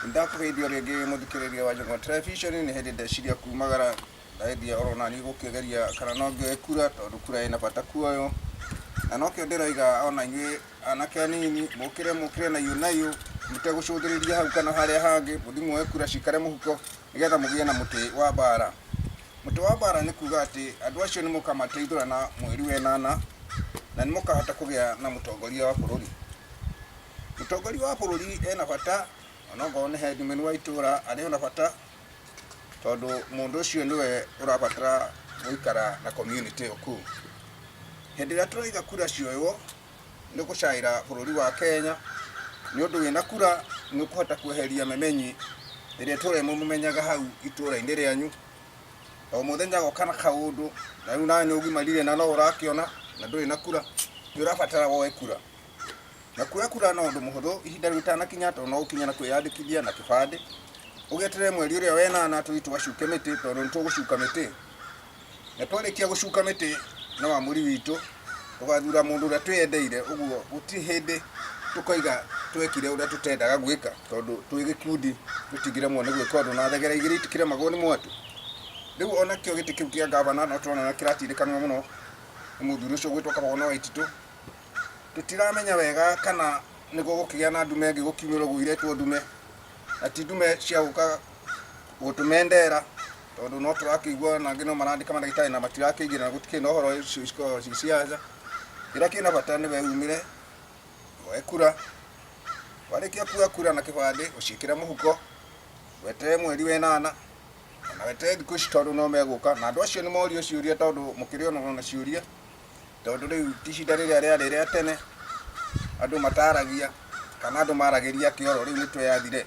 Ndakugeithia ringi muthikiriria wa Njogoo Television ni hindi ndeciria kumagara ndaithia orona ni gukigeria kana no ngioe kura tondu kura ina bata kuoyo na no kio ndiroiga ona inyui anake anini mukire na yunayo mutegucũthĩrĩria hau kana haria hangi muthimwe kura cikare muhuko nigetha mugie na muti wa bara. Muti wa bara ni kuga ati andu acio ni mukamateithũrana mweri wa 8 na ni mukahota kugia na mutongoria wa bururi. Mutongoria wa bururi ena bata onogo ni headman wa itura ari ona bata tondu mundu ucio niwe urabatara guikara na community oku. Hindi ria turaiga kura cioyo ni gucaira bururi wa Kenya ni undu wina kura ni ukuhota kweheria memenyi riria ture mumenyaga hau itura-ini rianyu o muthenya gokana kaundu na riu nani ugimarire na no urakiona na nduri na kura ni urabatara woe kura. Na kuya kura na undu muhuthu ihinda ritana kinya to no ukinya na kwiyandikithia na kibande ugetere mweri uria we 8 tuitu wacuke miti tondu nitugucuka miti na twarikia gucuka miti na wa muri witu tugathura mundu uria twiendeire uguo guti hindi tukoiga twekire uria tutendaga gwika tondu twi gikundi tutigire mwone gwika undu na thegera igiri tikire magoni mwatu. Riu ona kio giti kiu kia gavana no turona kiratirikanwa muno muthuri ucio gwitwa Kabogono Waititu tutiramenya wega kana niguo gukigia na ndume ngi gukiumiro guiretwo ndume ati ndume cia guka gutumendera tondu no turakigwa na ngino marandika mandagitari na matirakigira gutike no horo ciaca ira kina bata ni we umire woe kura warikia kuya kura na kibande ucikira muhuko wetere mweri wa 8 na wetere thiku tondu no meguka na andu acio ni morio ciuria tondu mukirio na ciuria tondu riu ihinda riria tene andu mataragia kana andu marageria kioro riu ni tweyathire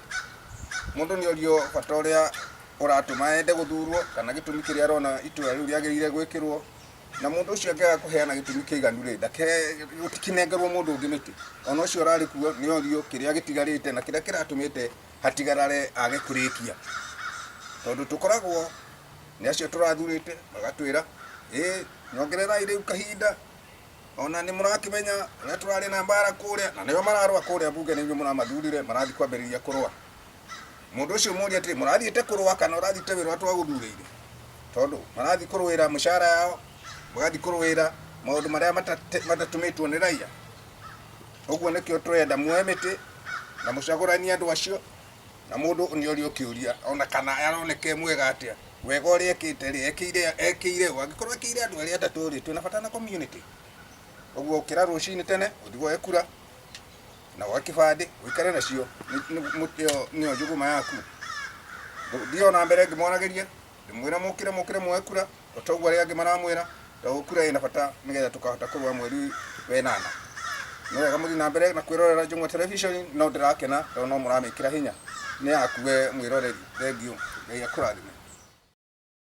mundu ni orio bata uria uratuma ende guthurwo kana gitumi kiria arona itura riu riagirire gwikirwo na mundu ucio angega kuheana gitumi kiiganu ri ndake gutikinengerwo mundu ungi miti ona ucio urari kuo ni orio kiria gitigarite na kiria kiratumite hatigarare age kurikia tondu tukoragwo ni acio turathurite bagatwira nyongerera ire kahinda ona ni murakimenya na turari na mbara kuria na niyo mararwa kuria bunge ni muramathurire marathi kwambiriria kurwa mundu ucio muri ati murathiite kurwa kana urathite wirwa twaguthurire tondu marathi kurwira mushara yao mugathi kurwira maundu maria matatumitwo ni raia uguo nikio turenda muoe miti na mucagurania andu acio na mundu ni orio kiuria ona kana aroneke mwega atia wega uria ekite ri ekiire wangikorwo ekiire andu aria atatu twina bata na community uguo ukira rucini tene uthigo ekura na wa kibande wikare nacio ni njuguma yaku ndio na mbere ngimwanageria ndimwira mukire mwekura otogwa ria ngimaramwira to kura ina bata nigetha tukahota kurwa mweri wa 8 no wega muthi na mbere na kwirorera Njogoo Television no ndirakena to no muramikira hinya ni akuwe mwiroreri thengio ngai akurathime.